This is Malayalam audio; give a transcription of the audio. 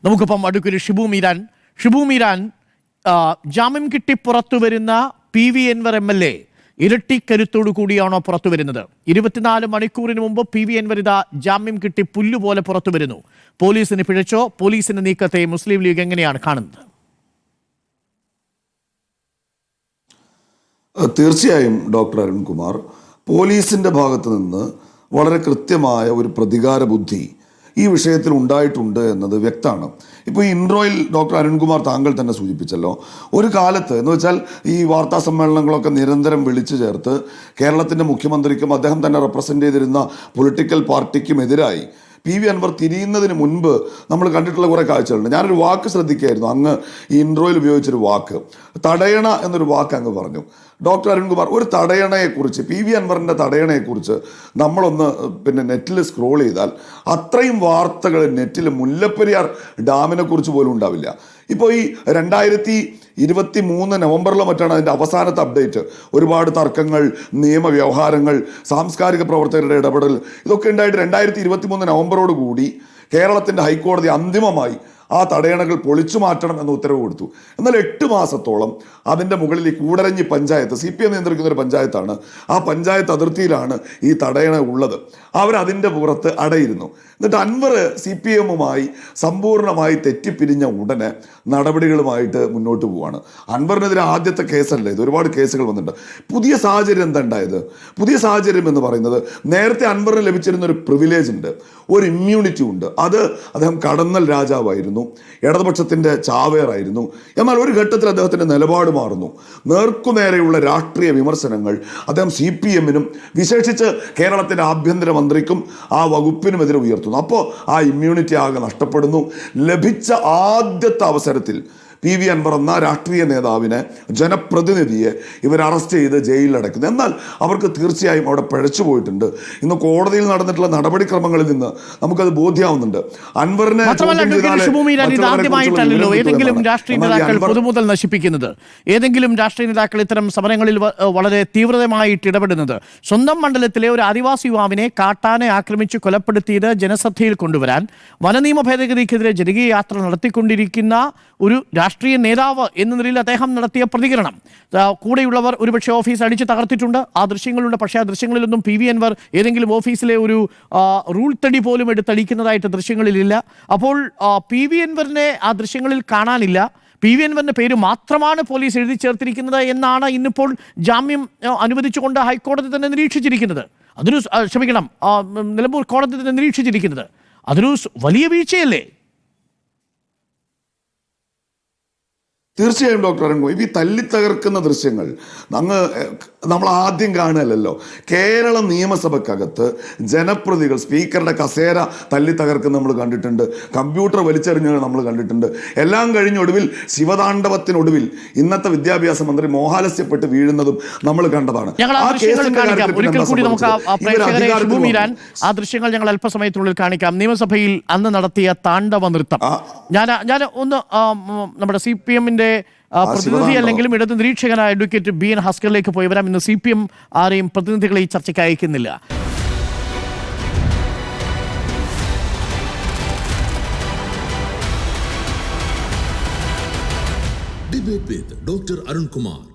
നമുക്കിപ്പം അടുക്കൊരു ഷിബു മീരാൻ ജാമ്യം കിട്ടി പുറത്തു വരുന്ന PV അൻവർ MLA ഇരട്ടിക്കരുത്തോടു കൂടിയാണോ പുറത്തു വരുന്നത്? 24 മണിക്കൂറിന് മുമ്പ് PV അൻവർ ഇതാ ജാമ്യം കിട്ടി പുല്ലുപോലെ പുറത്തു വരുന്നു. പോലീസിന് പിഴച്ചോ? പോലീസിന്റെ നീക്കത്തെ മുസ്ലിം ലീഗ് എങ്ങനെയാണ് കാണുന്നത്? തീർച്ചയായും ഡോക്ടർ അരുൺകുമാർ, പോലീസിന്റെ ഭാഗത്ത് നിന്ന് വളരെ കൃത്യമായ ഒരു പ്രതികാര ബുദ്ധി ഈ വിഷയത്തിൽ ഉണ്ടായിട്ടുണ്ട് എന്നത് വ്യക്തമാണ്. ഇപ്പോൾ ഈ ഇൻട്രോയിൽ ഡോക്ടർ അരുൺകുമാർ താങ്കൾ തന്നെ സൂചിപ്പിച്ചല്ലോ, ഒരു കാലത്ത് എന്ന് വെച്ചാൽ ഈ വാർത്താ സമ്മേളനങ്ങളൊക്കെ നിരന്തരം വിളിച്ചു ചേർത്ത് കേരളത്തിൻ്റെ മുഖ്യമന്ത്രിക്കും അദ്ദേഹം തന്നെ റെപ്രസെൻ്റ് ചെയ്തിരുന്ന പൊളിറ്റിക്കൽ പാർട്ടിക്കും എതിരായി PV അൻവർ തിരിയുന്നതിന് മുൻപ് നമ്മൾ കണ്ടിട്ടുള്ള കുറേ കാഴ്ചകളുണ്ട്. ഞാനൊരു വാക്ക് ശ്രദ്ധിക്കുകയായിരുന്നു, അങ്ങ് ഈ ഇൻട്രോയിൽ ഉപയോഗിച്ചൊരു വാക്ക്, തടയണ എന്നൊരു വാക്ക് അങ്ങ് പറഞ്ഞു. ഡോക്ടർ അരുൺകുമാർ, ഒരു തടയണയെക്കുറിച്ച്, PV അൻവറിൻ്റെ തടയണയെക്കുറിച്ച് നമ്മളൊന്ന് നെറ്റിൽ സ്ക്രോൾ ചെയ്താൽ അത്രയും വാർത്തകൾ നെറ്റിൽ മുല്ലപ്പെരിയാർ ഡാമിനെ കുറിച്ച് പോലും ഉണ്ടാവില്ല. ഇപ്പോൾ ഈ 2023 നവംബറിലോ മറ്റാണ് അതിൻ്റെ അവസാനത്തെ അപ്ഡേറ്റ്. ഒരുപാട് തർക്കങ്ങൾ, നിയമവ്യവഹാരങ്ങൾ, സാംസ്കാരിക പ്രവർത്തകരുടെ ഇടപെടൽ ഇതൊക്കെ ഉണ്ടായിട്ട് 2023 നവംബറോട് കൂടി കേരളത്തിൻ്റെ ഹൈക്കോടതി അന്തിമമായി ആ തടയണകൾ പൊളിച്ചു മാറ്റണം എന്ന ഉത്തരവ് കൊടുത്തു. എന്നാൽ 8 മാസത്തോളം അതിൻ്റെ മുകളിൽ ഈ കൂടരഞ്ഞി പഞ്ചായത്ത്, CPM നിയന്ത്രിക്കുന്ന ഒരു പഞ്ചായത്താണ്, ആ പഞ്ചായത്ത് അതിർത്തിയിലാണ് ഈ തടയണ ഉള്ളത്. അവരതിൻ്റെ പുറത്ത് അടയിരുന്നു. എന്നിട്ട് അൻവർ CPM-മായി സമ്പൂർണ്ണമായി തെറ്റിപ്പിരിഞ്ഞ ഉടനെ നടപടികളുമായിട്ട് മുന്നോട്ട് പോവുകയാണ്. അൻവറിനെതിരെ ആദ്യത്തെ കേസല്ല ഇത്, ഒരുപാട് കേസുകൾ വന്നിട്ടുണ്ട്. പുതിയ സാഹചര്യം എന്താ ഉണ്ടായത്? പുതിയ സാഹചര്യം എന്ന് പറയുന്നത്, നേരത്തെ അൻവറിന് ലഭിച്ചിരുന്ന ഒരു പ്രിവിലേജ് ഉണ്ട്, ഒരു ഇമ്മ്യൂണിറ്റി ഉണ്ട്. അത് അദ്ദേഹം കടന്നൽ രാജാവായിരുന്നു, ഇടതുപക്ഷത്തിൻ്റെ ചാവേറായിരുന്നു. എന്നാൽ ഒരു ഘട്ടത്തിൽ അദ്ദേഹത്തിൻ്റെ നിലപാട് മാറുന്നു. നേർക്കുനേരെയുള്ള രാഷ്ട്രീയ വിമർശനങ്ങൾ അദ്ദേഹം CPM-നും വിശേഷിച്ച് കേരളത്തിൻ്റെ ആഭ്യന്തരമന്ത്രിക്കും ആ വകുപ്പിനുമെതിരെ ഉയർത്തുന്നു. അപ്പോൾ ആ ഇമ്മ്യൂണിറ്റി ആകെ നഷ്ടപ്പെടുന്നു. ലഭിച്ച ആദ്യത്തെ അവസരത്തിൽ PV അൻവർ എന്ന രാഷ്ട്രീയ നേതാവിനെ, ജനപ്രതിനിധിയെ ഇവർ അറസ്റ്റ് ചെയ്ത് ജയിലിലടക്കുന്നു. എന്നാൽ അവർക്ക് തീർച്ചയായും അവിടെ പിഴച്ചു പോയിട്ടുണ്ട്. ഇന്ന് കോടതിയിൽ നടന്നിട്ടുള്ള നടപടിക്രമങ്ങളിൽ നിന്ന് നമുക്കത് ബോധ്യമാവുന്നുണ്ട്. അൻവറിനെ ആദ്യമായിട്ടല്ലോ ഏതെങ്കിലും രാഷ്ട്രീയ നേതാക്കൾ പൊതുമുതൽ നശിപ്പിക്കുന്നത്, ഏതെങ്കിലും രാഷ്ട്രീയ നേതാക്കൾ ഇത്തരം സമരങ്ങളിൽ വളരെ തീവ്രമായിട്ട് ഇടപെടുന്നത്. സ്വന്തം മണ്ഡലത്തിലെ ഒരു ആദിവാസി യുവാവിനെ കാട്ടാനെ ആക്രമിച്ച് കൊലപ്പെടുത്തിയത് ജനശ്രദ്ധയിൽ കൊണ്ടുവരാൻ വനനിയമ ഭേദഗതിക്കെതിരെ ജനകീയ യാത്ര നടത്തിക്കൊണ്ടിരിക്കുന്ന ഒരു രാഷ്ട്രീയ നേതാവ് എന്ന നിലയിൽ അദ്ദേഹം നടത്തിയ പ്രതികരണം, കൂടെയുള്ളവർ ഒരുപക്ഷെ ഓഫീസ് അടിച്ച് തകർത്തിട്ടുണ്ട്, ആ ദൃശ്യങ്ങളുണ്ട്. പക്ഷേ ആ ദൃശ്യങ്ങളിലൊന്നും PV അൻവർ ഏതെങ്കിലും ഓഫീസിലെ ഒരു റൂൾ തടി പോലും എടുത്തടിക്കുന്നതായിട്ട് ദൃശ്യങ്ങളിലില്ല. അപ്പോൾ PV അൻവറിനെ ആ ദൃശ്യങ്ങളിൽ കാണാനില്ല. PV അൻവറിൻ്റെ പേര് മാത്രമാണ് പോലീസ് എഴുതി ചേർത്തിരിക്കുന്നത് എന്നാണ് ഇന്നിപ്പോൾ ജാമ്യം അനുവദിച്ചുകൊണ്ട് ഹൈക്കോടതി തന്നെ നിരീക്ഷിച്ചിരിക്കുന്നത്. അതൊരു നിലമ്പൂർ കോടതി തന്നെ നിരീക്ഷിച്ചിരിക്കുന്നത്. അതൊരു വലിയ വീഴ്ചയല്ലേ? തീർച്ചയായും ഡോക്ടർ അരുൺകുമാർ, ഈ തല്ലിത്തകർക്കുന്ന ദൃശ്യങ്ങൾ നമ്മൾ ആദ്യം കാണുകയല്ലോ. കേരള നിയമസഭക്കകത്ത് ജനപ്രതികൾ സ്പീക്കറുടെ കസേര തല്ലിത്തകർക്കുന്ന നമ്മൾ കണ്ടിട്ടുണ്ട്, കമ്പ്യൂട്ടർ വലിച്ചെറിഞ്ഞത് നമ്മൾ കണ്ടിട്ടുണ്ട്. എല്ലാം കഴിഞ്ഞൊടുവിൽ ശിവതാണ്ഡവത്തിനൊടുവിൽ ഇന്നത്തെ വിദ്യാഭ്യാസ മന്ത്രി മോഹാലസ്യപ്പെട്ട് വീഴുന്നതും നമ്മൾ കണ്ടതാണ്. ആ ദൃശ്യങ്ങൾ ഞങ്ങൾ അല്പസമയത്തിനുള്ളിൽ കാണിക്കാം. നിയമസഭയിൽ അന്ന് നടത്തിയ താണ്ഡവ നൃത്തം ഞാൻ ഒന്ന് നമ്മുടെ CPM-ന്റെ പ്രതിനിധി അല്ലെങ്കിലും ഇടത് നിരീക്ഷകനായ അഡ്വക്കേറ്റ് BN ഹസ്കറിലേക്ക് പോയി വരാം. ഇന്ന് CPM ആരെയും പ്രതിനിധികളെ ഈ ചർച്ചയ്ക്ക് അയക്കുന്നില്ല. Debate with Dr. Arun Kumar.